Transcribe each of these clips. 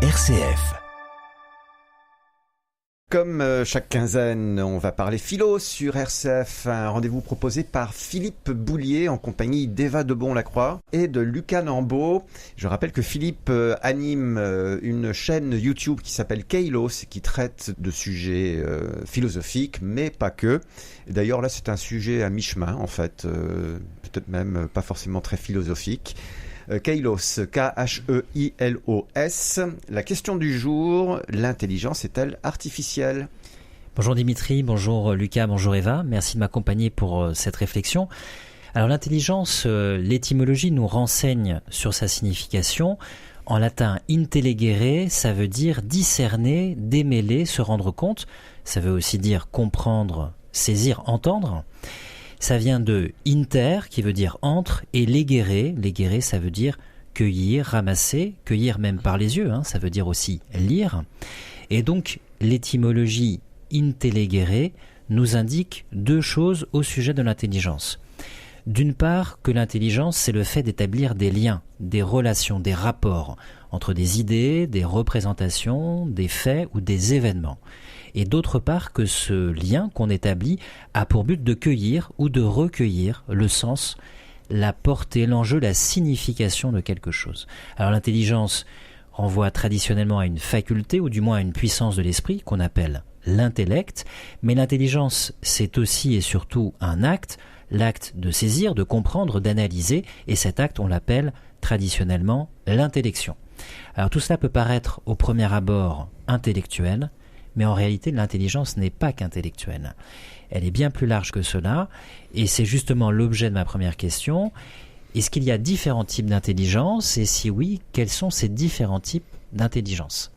RCF. Comme chaque quinzaine, on va parler philo sur RCF, un rendez-vous proposé par Philippe Boulier en compagnie d'Eva Debon-Lacroix et de Lucas Nambeau. Je rappelle que Philippe anime une chaîne YouTube qui s'appelle Kailos, qui traite de sujets philosophiques, mais pas que. Et d'ailleurs là c'est un sujet à mi-chemin en fait, peut-être même pas forcément très philosophique. Kailos, K-H-E-I-L-O-S. La question du jour, l'intelligence est-elle artificielle ? Bonjour Dimitri, bonjour Lucas, bonjour Eva. Merci de m'accompagner pour cette réflexion. Alors l'intelligence, l'étymologie nous renseigne sur sa signification. En latin, intellegere, ça veut dire discerner, démêler, se rendre compte. Ça veut aussi dire comprendre, saisir, entendre. Ça vient de inter, qui veut dire entre, et legere. Legere, ça veut dire cueillir, ramasser, cueillir même par les yeux, ça veut dire aussi lire. Et donc, l'étymologie intellegere nous indique deux choses au sujet de l'intelligence. D'une part, que l'intelligence, c'est le fait d'établir des liens, des relations, des rapports entre des idées, des représentations, des faits ou des événements. Et d'autre part, que ce lien qu'on établit a pour but de cueillir ou de recueillir le sens, la portée, l'enjeu, la signification de quelque chose. Alors l'intelligence renvoie traditionnellement à une faculté ou du moins à une puissance de l'esprit qu'on appelle l'intellect, mais l'intelligence c'est aussi et surtout un acte, l'acte de saisir, de comprendre, d'analyser, et cet acte on l'appelle traditionnellement l'intellection. Alors tout cela peut paraître au premier abord intellectuel, mais en réalité l'intelligence n'est pas qu'intellectuelle. Elle est bien plus large que cela, et c'est justement l'objet de ma première question. Est-ce qu'il y a différents types d'intelligence, et si oui, quels sont ces différents types d'intelligence ?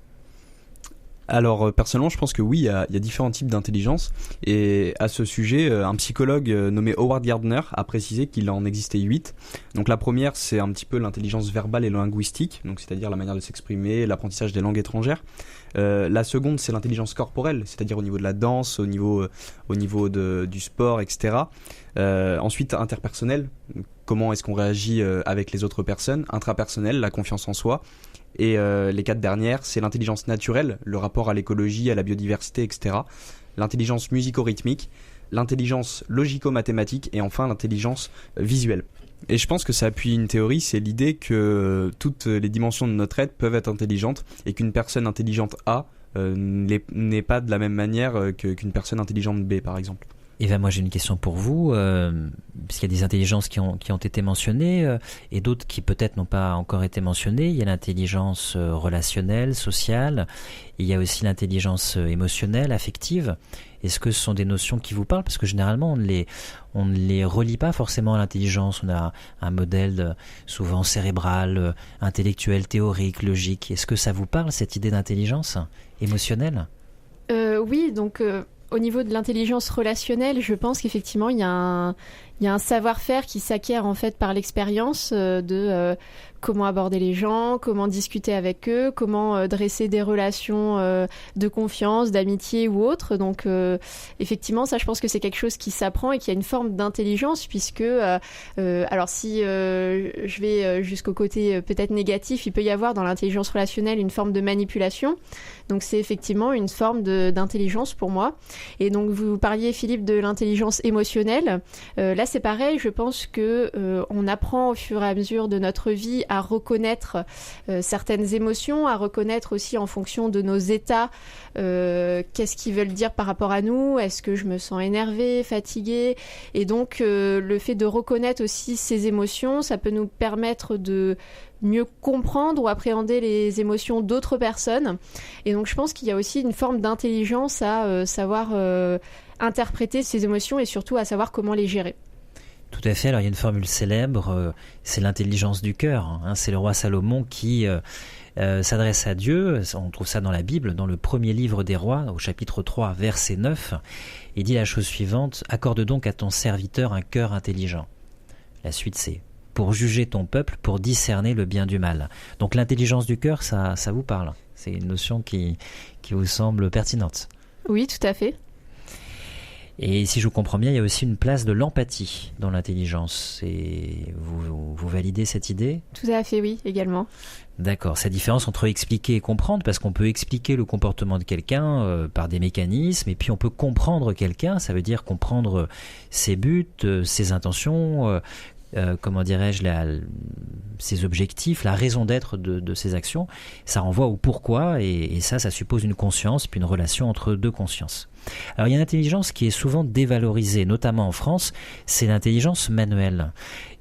Alors personnellement je pense que oui, il y a différents types d'intelligence, et à ce sujet un psychologue nommé Howard Gardner a précisé qu'il en existait 8. Donc la première c'est un petit peu l'intelligence verbale et linguistique, donc c'est-à-dire la manière de s'exprimer, l'apprentissage des langues étrangères. La seconde c'est l'intelligence corporelle, c'est-à-dire au niveau de la danse, au niveau du sport, etc. Ensuite interpersonnelle, comment est-ce qu'on réagit avec les autres personnes. Intrapersonnelle, la confiance en soi. Et les 4 dernières, c'est l'intelligence naturelle, le rapport à l'écologie, à la biodiversité, etc. L'intelligence musico-rythmique, l'intelligence logico-mathématique et enfin l'intelligence visuelle. Et je pense que ça appuie une théorie, c'est l'idée que toutes les dimensions de notre être peuvent être intelligentes et qu'une personne intelligente A n'est pas de la même manière qu'une personne intelligente B, par exemple. Eva, moi j'ai une question pour vous, puisqu'il y a des intelligences qui ont été mentionnées et d'autres qui peut-être n'ont pas encore été mentionnées. Il y a l'intelligence relationnelle, sociale, il y a aussi l'intelligence émotionnelle, affective. Est-ce que ce sont des notions qui vous parlent ? Parce que généralement on ne les relie pas forcément à l'intelligence. On a un modèle souvent cérébral, intellectuel, théorique, logique. Est-ce que ça vous parle, cette idée d'intelligence émotionnelle ? Oui, donc... Au niveau de l'intelligence relationnelle, je pense qu'effectivement, il y a un savoir-faire qui s'acquiert en fait par l'expérience de comment aborder les gens, comment discuter avec eux, comment dresser des relations de confiance, d'amitié ou autre. Donc effectivement, ça je pense que c'est quelque chose qui s'apprend et qui a une forme d'intelligence puisque, alors si je vais jusqu'au côté peut-être négatif, il peut y avoir dans l'intelligence relationnelle une forme de manipulation. Donc c'est effectivement une forme d'intelligence pour moi. Et donc vous parliez Philippe de l'intelligence émotionnelle. Là c'est pareil, je pense que on apprend au fur et à mesure de notre vie à reconnaître certaines émotions, à reconnaître aussi en fonction de nos états qu'est-ce qu'ils veulent dire par rapport à nous, est-ce que je me sens énervée, fatiguée, et donc le fait de reconnaître aussi ces émotions, ça peut nous permettre de mieux comprendre ou appréhender les émotions d'autres personnes. Et donc je pense qu'il y a aussi une forme d'intelligence à savoir interpréter ces émotions et surtout à savoir comment les gérer. Tout à fait. Alors il y a une formule célèbre, c'est l'intelligence du cœur. C'est le roi Salomon qui s'adresse à Dieu. On trouve ça dans la Bible, dans le premier livre des rois, au chapitre 3, verset 9. Il dit la chose suivante: accorde donc à ton serviteur un cœur intelligent. La suite c'est: pour juger ton peuple, pour discerner le bien du mal. Donc l'intelligence du cœur, ça vous parle. C'est une notion qui vous semble pertinente. Oui, tout à fait. Et si je comprends bien, il y a aussi une place de l'empathie dans l'intelligence. Et vous validez cette idée ? Tout à fait, oui, également. D'accord, cette différence entre expliquer et comprendre, parce qu'on peut expliquer le comportement de quelqu'un par des mécanismes, et puis on peut comprendre quelqu'un, ça veut dire comprendre ses buts, ses intentions, comment dirais-je, ses objectifs, la raison d'être de ses actions. Ça renvoie au pourquoi, et ça suppose une conscience, puis une relation entre deux consciences. Alors il y a une intelligence qui est souvent dévalorisée, notamment en France, c'est l'intelligence manuelle.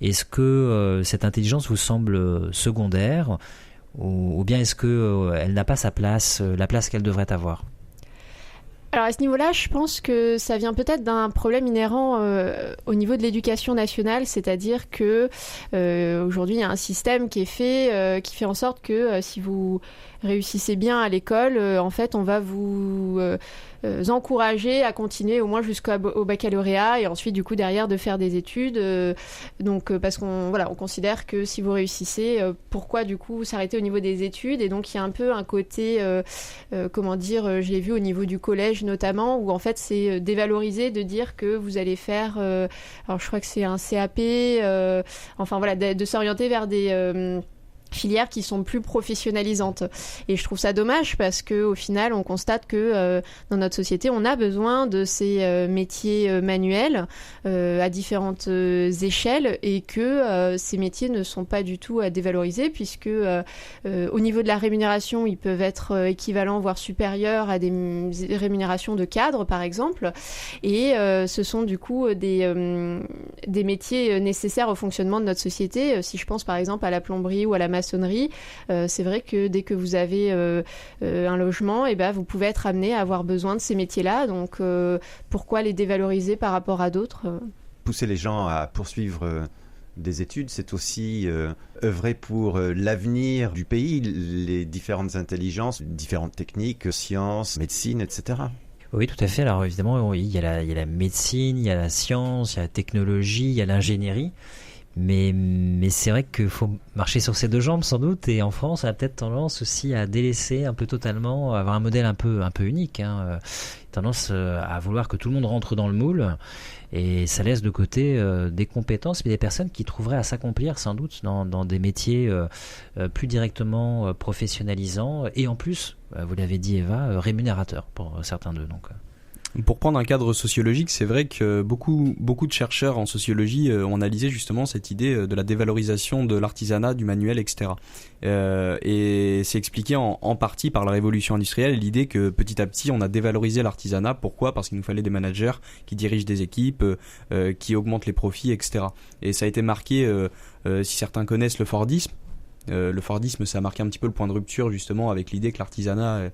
Est-ce que cette intelligence vous semble secondaire, ou bien est-ce qu'elle n'a pas sa place, la place qu'elle devrait avoir ? Alors à ce niveau-là, je pense que ça vient peut-être d'un problème inhérent au niveau de l'éducation nationale, c'est-à-dire que aujourd'hui il y a un système qui est qui fait en sorte que si vous réussissez bien à l'école, en fait on va vous encourager à continuer au moins jusqu'au baccalauréat et ensuite du coup derrière de faire des études. Parce qu'on on considère que si vous réussissez, pourquoi du coup s'arrêter au niveau des études ? Et donc il y a un peu un côté, je l'ai vu au niveau du collège notamment, où en fait c'est dévalorisé de dire que vous allez faire, alors je crois que c'est un CAP, de s'orienter vers des filières qui sont plus professionnalisantes. Et je trouve ça dommage parce que au final, on constate que dans notre société, on a besoin de ces métiers manuels à différentes échelles et que ces métiers ne sont pas du tout à dévaloriser puisque au niveau de la rémunération, ils peuvent être équivalents voire supérieurs à des rémunérations de cadre, par exemple. Et ce sont du coup des métiers nécessaires au fonctionnement de notre société. Si je pense par exemple à la plomberie ou à la maçonnerie, c'est vrai que dès que vous avez un logement, vous pouvez être amené à avoir besoin de ces métiers-là. Donc pourquoi les dévaloriser par rapport à d'autres ? Pousser les gens à poursuivre des études, c'est aussi œuvrer pour l'avenir du pays, les différentes intelligences, différentes techniques, sciences, médecine, etc. Oui, tout à fait. Alors évidemment, il y a la médecine, il y a la science, il y a la technologie, il y a l'ingénierie. Mais c'est vrai qu'il faut marcher sur ses deux jambes sans doute, et en France on a peut-être tendance aussi à délaisser un peu totalement, à avoir un modèle un peu unique, tendance à vouloir que tout le monde rentre dans le moule, et ça laisse de côté des compétences mais des personnes qui trouveraient à s'accomplir sans doute dans des métiers plus directement professionnalisants, et en plus, vous l'avez dit Eva, rémunérateurs pour certains d'eux. Donc. Pour prendre un cadre sociologique, c'est vrai que beaucoup de chercheurs en sociologie ont analysé justement cette idée de la dévalorisation de l'artisanat, du manuel, etc. Et c'est expliqué en partie par la révolution industrielle et l'idée que petit à petit on a dévalorisé l'artisanat. Pourquoi ? Parce qu'il nous fallait des managers qui dirigent des équipes, qui augmentent les profits, etc. Et ça a été marqué, si certains connaissent le Fordisme. Le Fordisme, ça a marqué un petit peu le point de rupture justement avec l'idée que l'artisanat,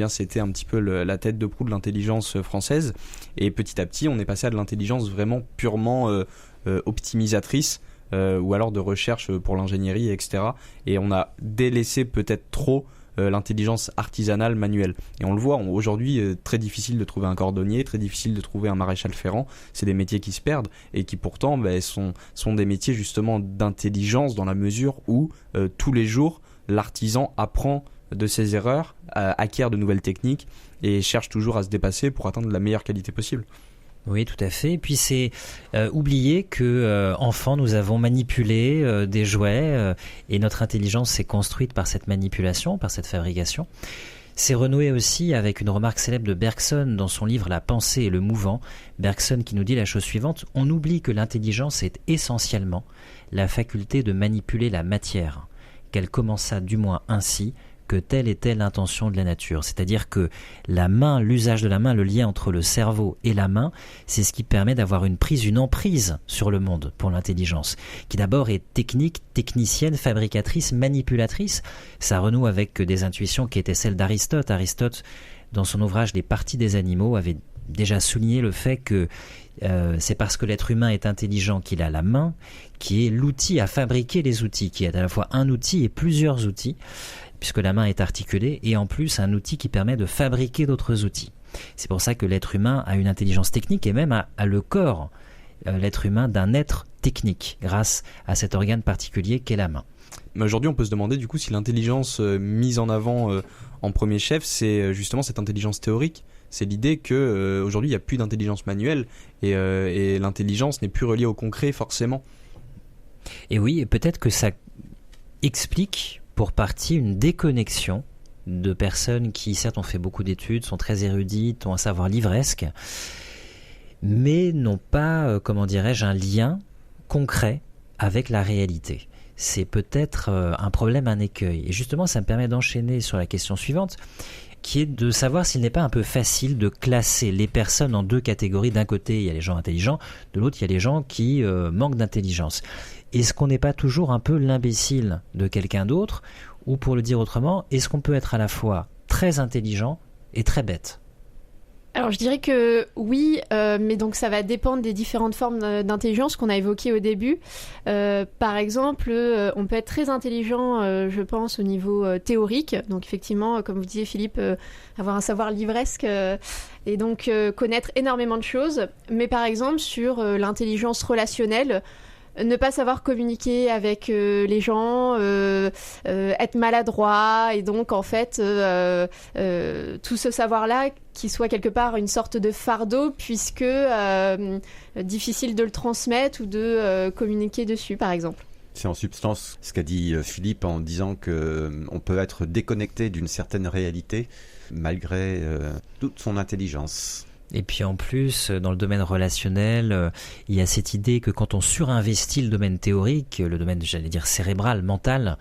c'était un petit peu la tête de proue de l'intelligence française. Et petit à petit, on est passé à de l'intelligence vraiment purement optimisatrice, ou alors de recherche pour l'ingénierie, etc. Et on a délaissé peut-être trop l'intelligence artisanale manuelle. Et on le voit aujourd'hui, très difficile de trouver un cordonnier, très difficile de trouver un maréchal ferrant. C'est des métiers qui se perdent et qui pourtant sont des métiers justement d'intelligence, dans la mesure où tous les jours l'artisan apprend de ses erreurs, acquiert de nouvelles techniques et cherche toujours à se dépasser pour atteindre la meilleure qualité possible. Oui, tout à fait. Et puis c'est oublier que enfant, nous avons manipulé des jouets et notre intelligence s'est construite par cette manipulation, par cette fabrication. C'est renoué aussi avec une remarque célèbre de Bergson dans son livre La pensée et le mouvant. Bergson qui nous dit la chose suivante: on oublie que l'intelligence est essentiellement la faculté de manipuler la matière, qu'elle commença du moins ainsi, que telle était l'intention de la nature. C'est-à-dire que la main, l'usage de la main, le lien entre le cerveau et la main, c'est ce qui permet d'avoir une emprise sur le monde pour l'intelligence, qui d'abord est technique, technicienne, fabricatrice, manipulatrice. Ça renoue avec des intuitions qui étaient celles d'Aristote. Aristote, dans son ouvrage Les parties des animaux, avait déjà souligné le fait que c'est parce que l'être humain est intelligent qu'il a la main, qui est l'outil à fabriquer les outils, qui est à la fois un outil et plusieurs outils, puisque la main est articulée, et en plus un outil qui permet de fabriquer d'autres outils. C'est pour ça que l'être humain a une intelligence technique et même a le corps, l'être humain, d'un être technique, grâce à cet organe particulier qu'est la main. Mais aujourd'hui, on peut se demander du coup si l'intelligence mise en avant en premier chef, c'est justement cette intelligence théorique. C'est l'idée que aujourd'hui, il n'y a plus d'intelligence manuelle et l'intelligence n'est plus reliée au concret forcément. Et oui, et peut-être que ça explique pour partie une déconnexion de personnes qui, certes, ont fait beaucoup d'études, sont très érudites, ont un savoir livresque, mais n'ont pas, comment dirais-je, un lien concret avec la réalité. C'est peut-être un problème, un écueil. Et justement, ça me permet d'enchaîner sur la question suivante, qui est de savoir s'il n'est pas un peu facile de classer les personnes en deux catégories. D'un côté, il y a les gens intelligents, de l'autre, il y a les gens qui manquent d'intelligence. Est-ce qu'on n'est pas toujours un peu l'imbécile de quelqu'un d'autre? Ou pour le dire autrement, est-ce qu'on peut être à la fois très intelligent et très bête? Alors je dirais que oui, mais donc ça va dépendre des différentes formes d'intelligence qu'on a évoquées au début. Par exemple, on peut être très intelligent, je pense, au niveau théorique. Donc effectivement, comme vous disiez Philippe, avoir un savoir livresque et donc connaître énormément de choses. Mais par exemple, sur l'intelligence relationnelle, ne pas savoir communiquer avec les gens, être maladroit, et donc en fait tout ce savoir-là qui soit quelque part une sorte de fardeau, puisque difficile de le transmettre ou de communiquer dessus, par exemple. C'est en substance ce qu'a dit Philippe en disant qu'on peut être déconnecté d'une certaine réalité malgré toute son intelligence. Et puis en plus, dans le domaine relationnel, il y a cette idée que quand on surinvestit le domaine théorique, le domaine, j'allais dire, cérébral, mental,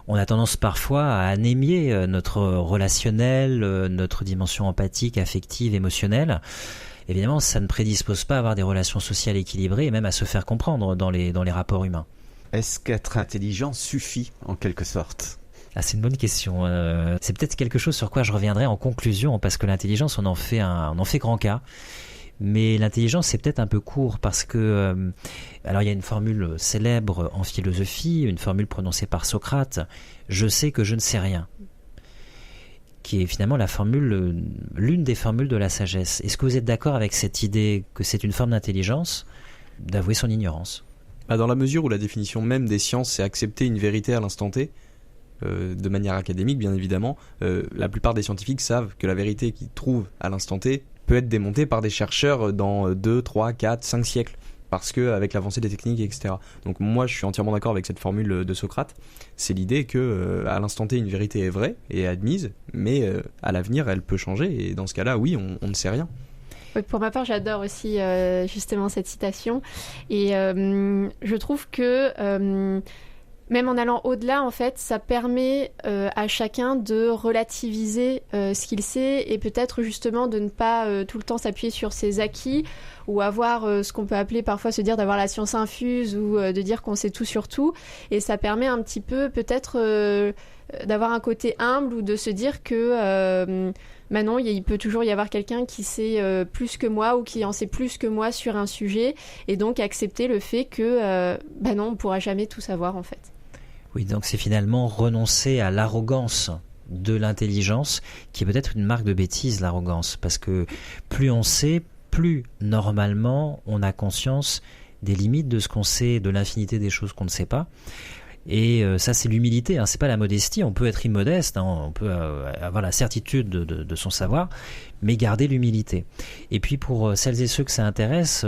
on a tendance parfois à anémier notre relationnel, notre dimension empathique, affective, émotionnelle. Évidemment, ça ne prédispose pas à avoir des relations sociales équilibrées et même à se faire comprendre dans les rapports humains. Est-ce qu'être intelligent suffit, en quelque sorte ? Ah, c'est une bonne question. C'est peut-être quelque chose sur quoi je reviendrai en conclusion, parce que l'intelligence, on en fait grand cas. Mais l'intelligence, c'est peut-être un peu court, parce que... alors, il y a une formule célèbre en philosophie, une formule prononcée par Socrate, « Je sais que je ne sais rien », qui est finalement l'une des formules de la sagesse. Est-ce que vous êtes d'accord avec cette idée que c'est une forme d'intelligence d'avouer son ignorance ? Dans la mesure où la définition même des sciences, c'est accepter une vérité à l'instant T, de manière académique bien évidemment, la plupart des scientifiques savent que la vérité qu'ils trouvent à l'instant T peut être démontée par des chercheurs dans 2, 3, 4, 5 siècles, parce qu'avec l'avancée des techniques, etc. Donc moi je suis entièrement d'accord avec cette formule de Socrate. C'est l'idée que à l'instant T une vérité est vraie et admise, mais à l'avenir elle peut changer, et dans ce cas-là oui, on ne sait rien. Pour ma part, j'adore aussi justement cette citation, et je trouve que même en allant au-delà, en fait, ça permet à chacun de relativiser ce qu'il sait, et peut-être justement de ne pas tout le temps s'appuyer sur ses acquis, ou avoir ce qu'on peut appeler parfois se dire d'avoir la science infuse, ou de dire qu'on sait tout sur tout. Et ça permet un petit peu peut-être d'avoir un côté humble, ou de se dire que non, il peut toujours y avoir quelqu'un qui sait plus que moi, ou qui en sait plus que moi sur un sujet, et donc accepter le fait que non, on ne pourra jamais tout savoir en fait. Oui, donc c'est finalement renoncer à l'arrogance de l'intelligence, qui est peut-être une marque de bêtise, l'arrogance, parce que plus on sait, plus normalement on a conscience des limites de ce qu'on sait, de l'infinité des choses qu'on ne sait pas. Et ça, c'est l'humilité, c'est pas la modestie. On peut être immodeste, on peut avoir la certitude de son savoir, mais garder l'humilité. Et puis pour celles et ceux que ça intéresse,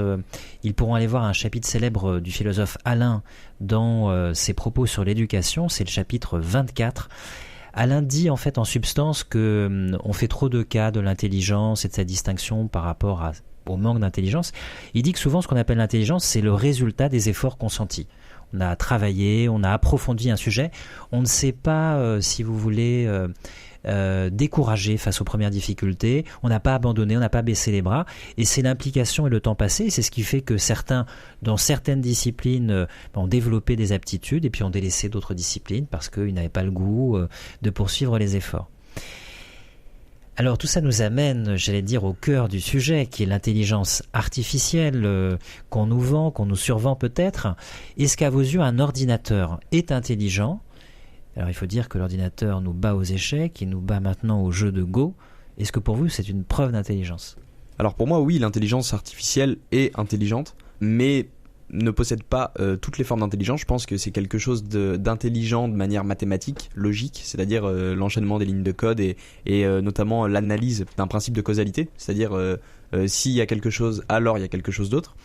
ils pourront aller voir un chapitre célèbre du philosophe Alain dans ses propos sur l'éducation, c'est le chapitre 24. Alain dit en fait en substance que on fait trop de cas de l'intelligence et de sa distinction par rapport au manque d'intelligence. Il dit que souvent ce qu'on appelle l'intelligence, c'est le résultat des efforts consentis. On a travaillé, on a approfondi un sujet, on ne s'est pas, si vous voulez, découragé face aux premières difficultés, on n'a pas abandonné, on n'a pas baissé les bras, et c'est l'implication et le temps passé, c'est ce qui fait que certains, dans certaines disciplines, ont développé des aptitudes et puis ont délaissé d'autres disciplines parce qu'ils n'avaient pas le goût de poursuivre les efforts. Alors tout ça nous amène, j'allais dire, au cœur du sujet, qui est l'intelligence artificielle qu'on nous vend, qu'on nous survend peut-être. Est-ce qu'à vos yeux, un ordinateur est intelligent ? Alors il faut dire que l'ordinateur nous bat aux échecs, il nous bat maintenant au jeu de Go. Est-ce que pour vous, c'est une preuve d'intelligence ? Alors pour moi, oui, l'intelligence artificielle est intelligente, mais ne possède pas toutes les formes d'intelligence. Je pense que c'est quelque chose d'intelligent de manière mathématique, logique, c'est-à-dire l'enchaînement des lignes de code et notamment l'analyse d'un principe de causalité, c'est-à-dire s'il y a quelque chose, alors il y a quelque chose d'autre.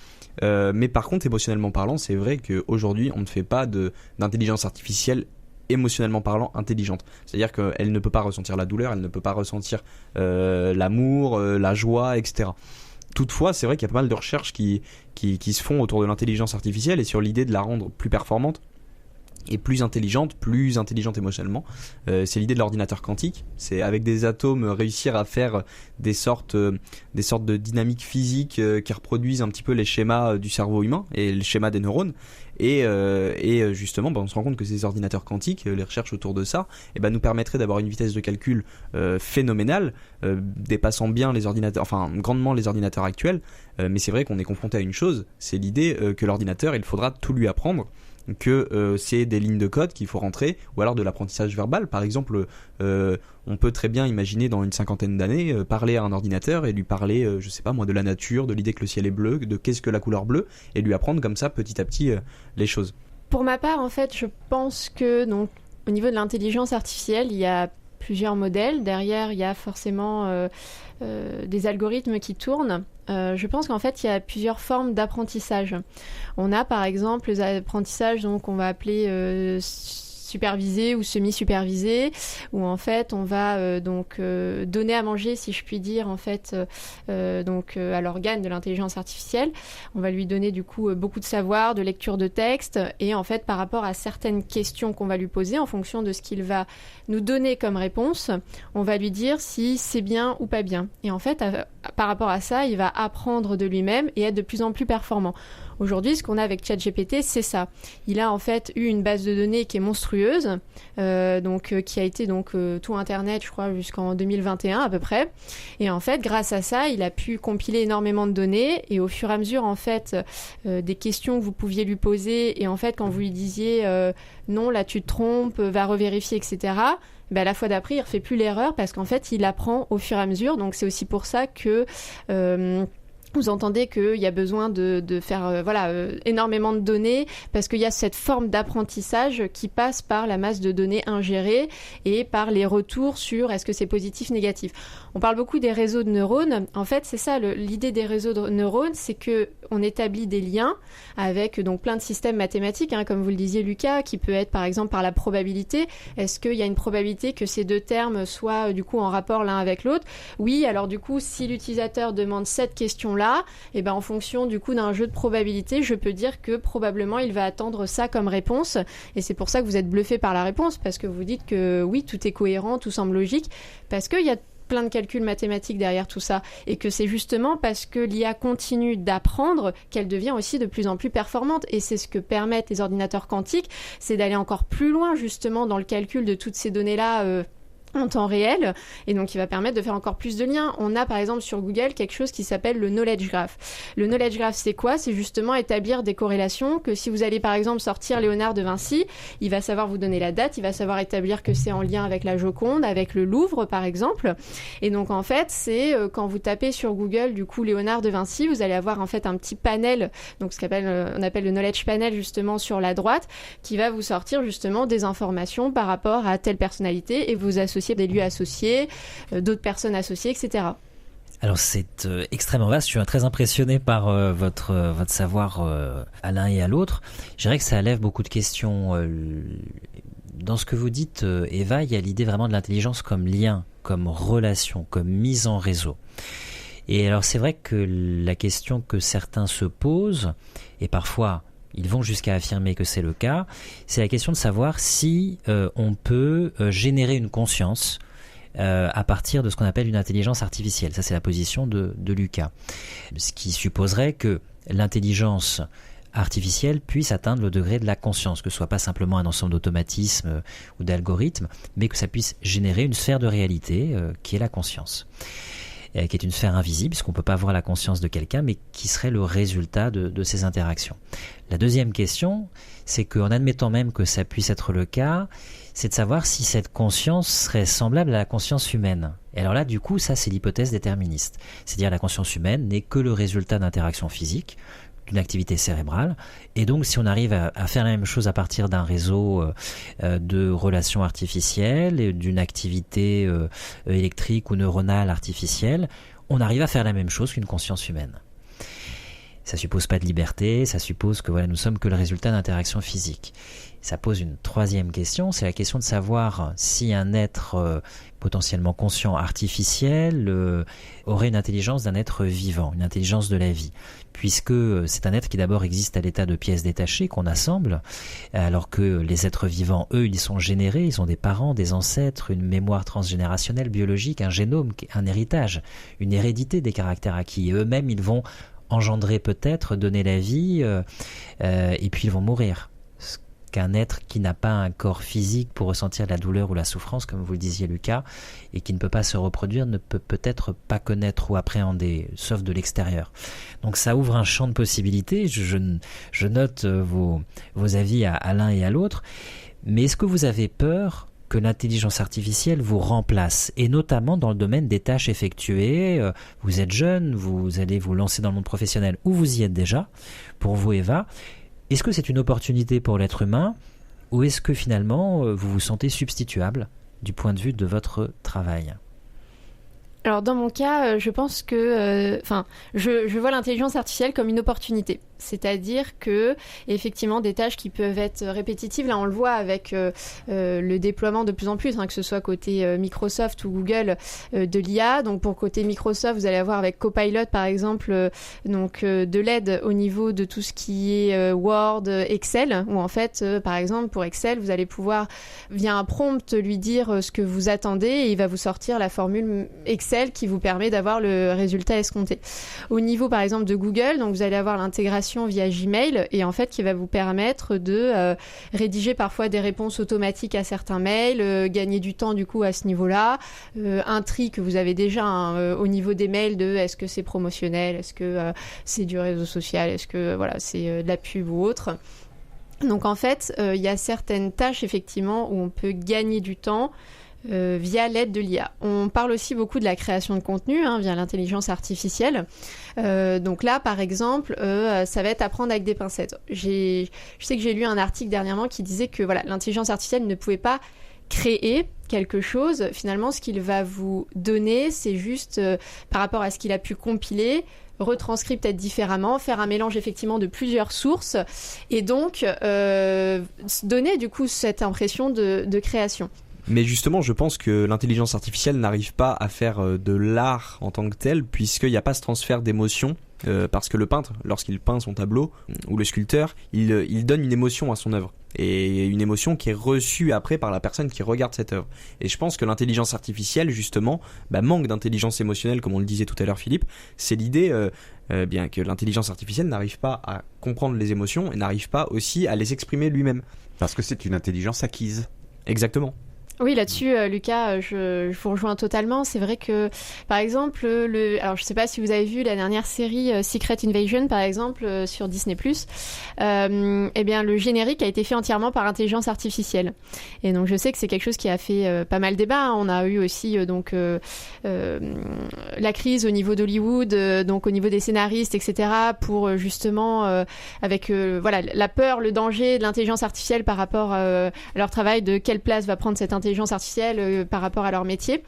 Mais par contre, émotionnellement parlant, c'est vrai qu'aujourd'hui, on ne fait pas d'intelligence artificielle émotionnellement parlant intelligente. C'est-à-dire qu'elle ne peut pas ressentir la douleur, elle ne peut pas ressentir l'amour, la joie, etc. Toutefois, c'est vrai qu'il y a pas mal de recherches qui se font autour de l'intelligence artificielle et sur l'idée de la rendre plus performante et plus intelligente émotionnellement. C'est l'idée de l'ordinateur quantique. C'est avec des atomes réussir à faire des sortes de dynamiques physiques qui reproduisent un petit peu les schémas du cerveau humain et les schémas des neurones. Et justement, on se rend compte que ces ordinateurs quantiques, les recherches autour de ça, nous permettraient d'avoir une vitesse de calcul phénoménale, dépassant bien grandement les ordinateurs actuels. Mais c'est vrai qu'on est confronté à une chose, c'est l'idée que l'ordinateur, il faudra tout lui apprendre, que c'est des lignes de code qu'il faut rentrer, ou alors de l'apprentissage verbal. Par exemple, on peut très bien imaginer dans une 50aine d'années parler à un ordinateur et lui parler, je sais pas moi, de la nature, de l'idée que le ciel est bleu, de qu'est-ce que la couleur bleue, et lui apprendre comme ça petit à petit les choses. Pour ma part, en fait, je pense que donc au niveau de l'intelligence artificielle, il y a plusieurs modèles. Derrière, il y a forcément des algorithmes qui tournent. Je pense qu'en fait, il y a plusieurs formes d'apprentissage. On a par exemple les apprentissages qu'on va appeler supervisé ou semi-supervisé, où en fait on va donner à manger, si je puis dire, en fait, à l'organe de l'intelligence artificielle. On va lui donner du coup beaucoup de savoir, de lecture de texte, et en fait par rapport à certaines questions qu'on va lui poser, en fonction de ce qu'il va nous donner comme réponse, on va lui dire si c'est bien ou pas bien. Et en fait, par rapport à ça, il va apprendre de lui-même et être de plus en plus performant. Aujourd'hui, ce qu'on a avec ChatGPT, c'est ça. Il a en fait eu une base de données qui est monstrueuse, qui a été tout Internet, je crois, jusqu'en 2021 à peu près. Et en fait, grâce à ça, il a pu compiler énormément de données. Et au fur et à mesure, en fait, des questions que vous pouviez lui poser, et en fait, quand vous lui disiez non, là tu te trompes, va revérifier, etc. La fois d'après, il ne refait plus l'erreur parce qu'en fait, il apprend au fur et à mesure. Donc, c'est aussi pour ça que vous entendez qu'il y a besoin de faire énormément de données parce qu'il y a cette forme d'apprentissage qui passe par la masse de données ingérées et par les retours sur est-ce que c'est positif, négatif. On parle beaucoup des réseaux de neurones. En fait, c'est ça, l'idée des réseaux de neurones, c'est qu'on établit des liens avec plein de systèmes mathématiques, comme vous le disiez Lucas, qui peut être par exemple par la probabilité. Est-ce qu'il y a une probabilité que ces deux termes soient du coup en rapport l'un avec l'autre ? Oui, alors du coup, si l'utilisateur demande cette question-là, en fonction du coup d'un jeu de probabilité, je peux dire que probablement il va attendre ça comme réponse, et c'est pour ça que vous êtes bluffé par la réponse, parce que vous dites que oui, tout est cohérent, tout semble logique, parce qu'il y a plein de calculs mathématiques derrière tout ça, et que c'est justement parce que l'IA continue d'apprendre qu'elle devient aussi de plus en plus performante, et c'est ce que permettent les ordinateurs quantiques, c'est d'aller encore plus loin justement dans le calcul de toutes ces données-là en temps réel, et donc il va permettre de faire encore plus de liens. On a par exemple sur Google quelque chose qui s'appelle le knowledge graph. Le knowledge graph, c'est quoi ? C'est justement établir des corrélations, que si vous allez par exemple sortir Léonard de Vinci, il va savoir vous donner la date, il va savoir établir que c'est en lien avec la Joconde, avec le Louvre par exemple. Et donc en fait, c'est quand vous tapez sur Google du coup Léonard de Vinci, vous allez avoir en fait un petit panel, donc on appelle le knowledge panel justement sur la droite, qui va vous sortir justement des informations par rapport à telle personnalité, et vous associer des lieux associés, d'autres personnes associées, etc. Alors c'est extrêmement vaste, je suis très impressionné par votre savoir à l'un et à l'autre. Je dirais que ça lève beaucoup de questions. Dans ce que vous dites, Eva, il y a l'idée vraiment de l'intelligence comme lien, comme relation, comme mise en réseau. Et alors c'est vrai que la question que certains se posent, et parfois ils vont jusqu'à affirmer que c'est le cas, c'est la question de savoir si on peut générer une conscience à partir de ce qu'on appelle une intelligence artificielle. Ça, c'est la position de Lucas. Ce qui supposerait que l'intelligence artificielle puisse atteindre le degré de la conscience, que ce soit pas simplement un ensemble d'automatismes ou d'algorithmes, mais que ça puisse générer une sphère de réalité qui est la conscience. Qui est une sphère invisible, puisqu'on ne peut pas voir la conscience de quelqu'un, mais qui serait le résultat de ces interactions. La deuxième question, c'est qu'en admettant même que ça puisse être le cas, c'est de savoir si cette conscience serait semblable à la conscience humaine. Et alors là, du coup, ça, c'est l'hypothèse déterministe. C'est-à-dire la conscience humaine n'est que le résultat d'interactions physiques, d'une activité cérébrale. Et donc, si on arrive à faire la même chose à partir d'un réseau de relations artificielles, et d'une activité électrique ou neuronale artificielle, on arrive à faire la même chose qu'une conscience humaine. Ça suppose pas de liberté, ça suppose que nous sommes que le résultat d'interactions physiques. Ça pose une troisième question, c'est la question de savoir si un être potentiellement conscient artificiel aurait une intelligence d'un être vivant, une intelligence de la vie, puisque c'est un être qui d'abord existe à l'état de pièces détachées qu'on assemble, alors que les êtres vivants, eux, ils sont générés, ils ont des parents, des ancêtres, une mémoire transgénérationnelle biologique, un génome, un héritage, une hérédité des caractères acquis, et eux-mêmes, ils vont engendrer peut-être, donner la vie, et puis ils vont mourir. Qu'un être qui n'a pas un corps physique pour ressentir la douleur ou la souffrance, comme vous le disiez Lucas, et qui ne peut pas se reproduire, ne peut peut-être pas connaître ou appréhender, sauf de l'extérieur. Donc ça ouvre un champ de possibilités. Je note vos avis à l'un et à l'autre, mais est-ce que vous avez peur que l'intelligence artificielle vous remplace, et notamment dans le domaine des tâches effectuées? Vous êtes jeune, vous allez vous lancer dans le monde professionnel, ou vous y êtes déjà. Pour vous, Eva, est-ce que c'est une opportunité pour l'être humain, ou est-ce que finalement vous vous sentez substituable du point de vue de votre travail ? Alors dans mon cas, je pense que, je vois l'intelligence artificielle comme une opportunité. C'est-à-dire que, effectivement, des tâches qui peuvent être répétitives, là on le voit avec le déploiement de plus en plus, que ce soit côté Microsoft ou Google de l'IA. Donc pour côté Microsoft, vous allez avoir avec Copilot par exemple, de l'aide au niveau de tout ce qui est Word, Excel, où en fait, par exemple pour Excel, vous allez pouvoir via un prompt lui dire ce que vous attendez et il va vous sortir la formule Excel qui vous permet d'avoir le résultat escompté. Au niveau par exemple de Google, donc vous allez avoir l'intégration via Gmail et en fait qui va vous permettre de rédiger parfois des réponses automatiques à certains mails, gagner du temps du coup à ce niveau-là, un tri que vous avez déjà au niveau des mails de est-ce que c'est promotionnel, est-ce que c'est du réseau social, est-ce que c'est de la pub ou autre. Donc en fait, il y a certaines tâches effectivement où on peut gagner du temps via l'aide de l'IA. On parle aussi beaucoup de la création de contenu via l'intelligence artificielle. Donc là, par exemple, ça va être apprendre avec des pincettes. Je sais que j'ai lu un article dernièrement qui disait que l'intelligence artificielle ne pouvait pas créer quelque chose. Finalement, ce qu'il va vous donner, c'est juste par rapport à ce qu'il a pu compiler, retranscrit peut-être différemment, faire un mélange effectivement de plusieurs sources et donc donner du coup cette impression de création. Mais justement, je pense que l'intelligence artificielle n'arrive pas à faire de l'art en tant que tel, puisqu'il n'y a pas ce transfert d'émotion. Parce que le peintre, lorsqu'il peint son tableau, ou le sculpteur, il donne une émotion à son œuvre. Et une émotion qui est reçue après par la personne qui regarde cette œuvre. Et je pense que l'intelligence artificielle, justement, manque d'intelligence émotionnelle, comme on le disait tout à l'heure, Philippe. C'est l'idée bien que l'intelligence artificielle n'arrive pas à comprendre les émotions et n'arrive pas aussi à les exprimer lui-même. Parce que c'est une intelligence acquise. Exactement. Oui, là-dessus, Lucas, je vous rejoins totalement. C'est vrai que, par exemple, alors je sais pas si vous avez vu la dernière série Secret Invasion, par exemple, sur Disney+. Le générique a été fait entièrement par intelligence artificielle. Et donc, je sais que c'est quelque chose qui a fait pas mal débat. On a eu aussi la crise au niveau d'Hollywood, donc au niveau des scénaristes, etc., pour justement avec la peur, le danger de l'intelligence artificielle par rapport à leur travail, de quelle place va prendre cette intelligence artificielle par rapport à leur métier.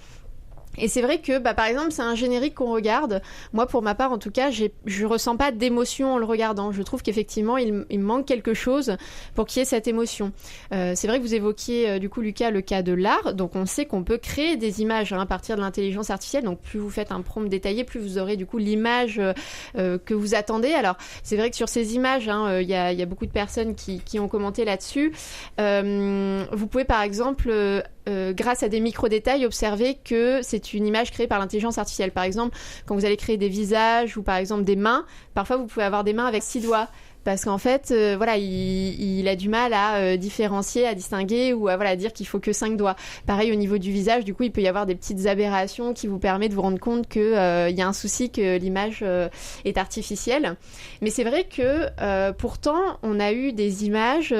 Et c'est vrai que, par exemple, c'est un générique qu'on regarde. Moi, pour ma part, en tout cas, je ressens pas d'émotion en le regardant. Je trouve qu'effectivement, il manque quelque chose pour qu'il y ait cette émotion. C'est vrai que vous évoquiez, du coup, Lucas, le cas de l'art. Donc, on sait qu'on peut créer des images à partir de l'intelligence artificielle. Donc, plus vous faites un prompt détaillé, plus vous aurez, du coup, l'image que vous attendez. Alors, c'est vrai que sur ces images, y a beaucoup de personnes qui ont commenté là-dessus. Vous pouvez, par exemple... grâce à des micro-détails, observer que c'est une image créée par l'intelligence artificielle. Par exemple, quand vous allez créer des visages ou par exemple des mains, parfois vous pouvez avoir des mains avec 6 doigts. Parce qu'en fait, il a du mal à différencier, à distinguer ou à dire qu'il faut que 5 doigts. Pareil au niveau du visage, du coup, il peut y avoir des petites aberrations qui vous permettent de vous rendre compte qu'il y a un souci, que l'image est artificielle. Mais c'est vrai que pourtant, on a eu des images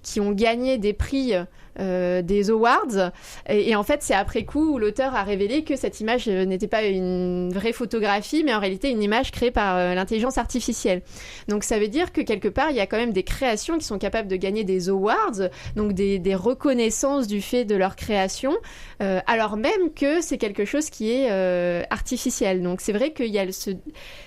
qui ont gagné des prix des awards. Et en fait, c'est après coup où l'auteur a révélé que cette image n'était pas une vraie photographie, mais en réalité une image créée par l'intelligence artificielle. Donc ça veut dire que quelque part, il y a quand même des créations qui sont capables de gagner des awards, donc des reconnaissances du fait de leur création, alors même que c'est quelque chose qui est artificiel. Donc c'est vrai qu'il y a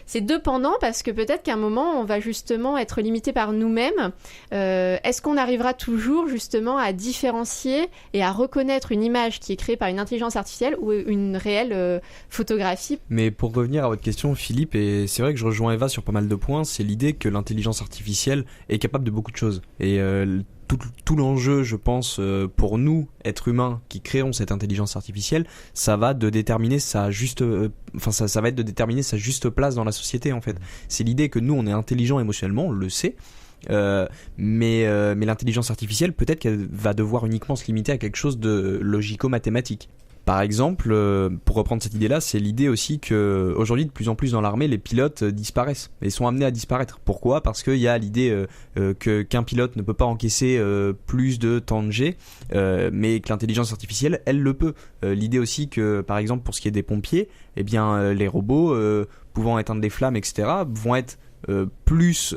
ces deux pendants, parce que peut-être qu'à un moment, on va justement être limité par nous-mêmes. Est-ce qu'on arrivera toujours justement à différencier et à reconnaître une image qui est créée par une intelligence artificielle ou une réelle photographie? Mais pour revenir à votre question, Philippe, et c'est vrai que je rejoins Eva sur pas mal de points, c'est l'idée que l'intelligence artificielle est capable de beaucoup de choses. Et tout l'enjeu, je pense, pour nous, êtres humains, qui créons cette intelligence artificielle, ça va de déterminer ça va être de déterminer sa juste place dans la société, en fait. C'est l'idée que nous, on est intelligent émotionnellement, on le sait, mais l'intelligence artificielle, peut-être qu'elle va devoir uniquement se limiter à quelque chose de logico-mathématique. Par exemple, pour reprendre cette idée-là, c'est l'idée aussi que aujourd'hui, de plus en plus dans l'armée, les pilotes disparaissent et sont amenés à disparaître. Pourquoi ? Parce qu'il y a l'idée qu'un pilote ne peut pas encaisser plus de temps de jet, mais que l'intelligence artificielle, elle le peut. L'idée aussi que, par exemple, pour ce qui est des pompiers, eh bien, les robots pouvant éteindre des flammes, etc., vont être plus,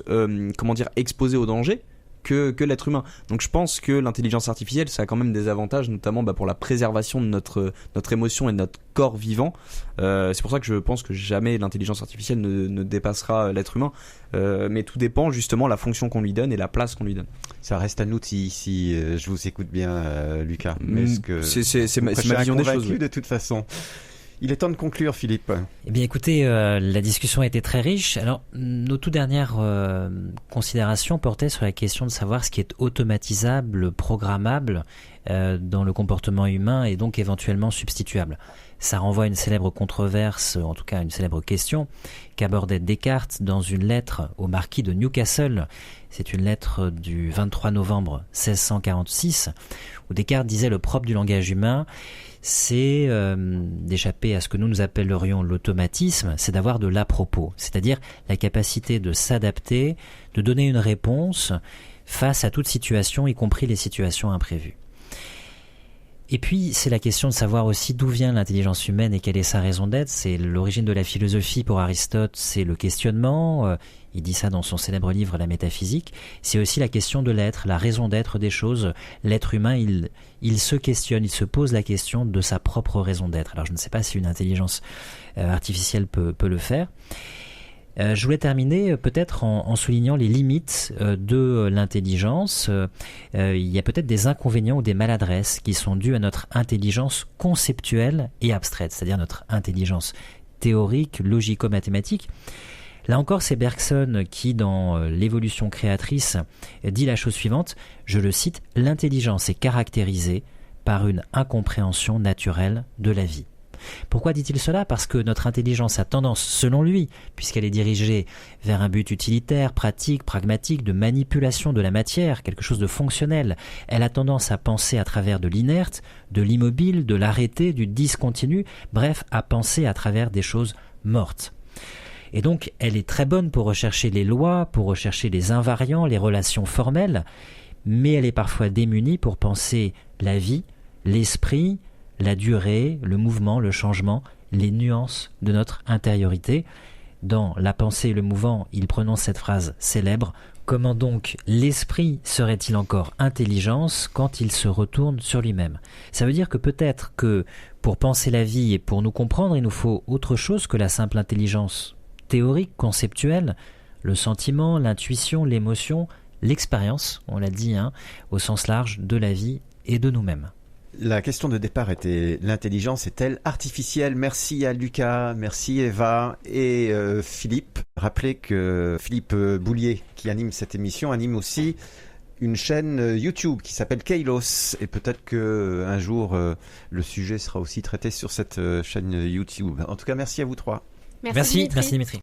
exposés au danger que l'être humain. Donc je pense que l'intelligence artificielle, ça a quand même des avantages, notamment pour la préservation de notre émotion et de notre corps vivant. C'est pour ça que je pense que jamais l'intelligence artificielle ne dépassera l'être humain. Mais tout dépend justement de la fonction qu'on lui donne et la place qu'on lui donne. Ça reste un outil, si je vous écoute bien, Lucas. Mais c'est ma vision des choses. De toute façon. Il est temps de conclure, Philippe. Eh bien, écoutez, la discussion a été très riche. Alors, nos toutes dernières considérations portaient sur la question de savoir ce qui est automatisable, programmable dans le comportement humain et donc éventuellement substituable. Ça renvoie à une célèbre controverse, en tout cas à une célèbre question, qu'abordait Descartes dans une lettre au marquis de Newcastle. C'est une lettre du 23 novembre 1646, où Descartes disait: le propre du langage humain, c'est d'échapper à ce que nous appellerions l'automatisme, c'est d'avoir de l'à-propos, c'est-à-dire la capacité de s'adapter, de donner une réponse face à toute situation, y compris les situations imprévues. Et puis, c'est la question de savoir aussi d'où vient l'intelligence humaine et quelle est sa raison d'être. C'est l'origine de la philosophie pour Aristote, c'est le questionnement. Il dit ça dans son célèbre livre La métaphysique. C'est aussi la question de l'être, la raison d'être des choses. L'être humain, il se questionne, il se pose la question de sa propre raison d'être. Alors, je ne sais pas si une intelligence artificielle peut le faire. Je voulais terminer peut-être en soulignant les limites de l'intelligence. Il y a peut-être des inconvénients ou des maladresses qui sont dues à notre intelligence conceptuelle et abstraite, c'est-à-dire notre intelligence théorique, logico-mathématique. Là encore, c'est Bergson qui, dans l'évolution créatrice, dit la chose suivante, je le cite, « L'intelligence est caractérisée par une incompréhension naturelle de la vie ». Pourquoi dit-il cela ? Parce que notre intelligence a tendance, selon lui, puisqu'elle est dirigée vers un but utilitaire, pratique, pragmatique, de manipulation de la matière, quelque chose de fonctionnel, elle a tendance à penser à travers de l'inerte, de l'immobile, de l'arrêté, du discontinu, bref, à penser à travers des choses mortes. Et donc, elle est très bonne pour rechercher les lois, pour rechercher les invariants, les relations formelles, mais elle est parfois démunie pour penser la vie, l'esprit, la durée, le mouvement, le changement, les nuances de notre intériorité. Dans La pensée et le mouvant, il prononce cette phrase célèbre « Comment donc l'esprit serait-il encore intelligence quand il se retourne sur lui-même » Ça veut dire que peut-être que pour penser la vie et pour nous comprendre, il nous faut autre chose que la simple intelligence théorique, conceptuelle, le sentiment, l'intuition, l'émotion, l'expérience, on l'a dit, au sens large, de la vie et de nous-mêmes. La question de départ était: l'intelligence est-elle artificielle ? Merci à Lucas, merci Eva et Philippe. Rappelez que Philippe Boulier, qui anime cette émission, anime aussi une chaîne YouTube qui s'appelle Kailos. Et peut-être qu'un jour, le sujet sera aussi traité sur cette chaîne YouTube. En tout cas, merci à vous trois. Merci Dimitri.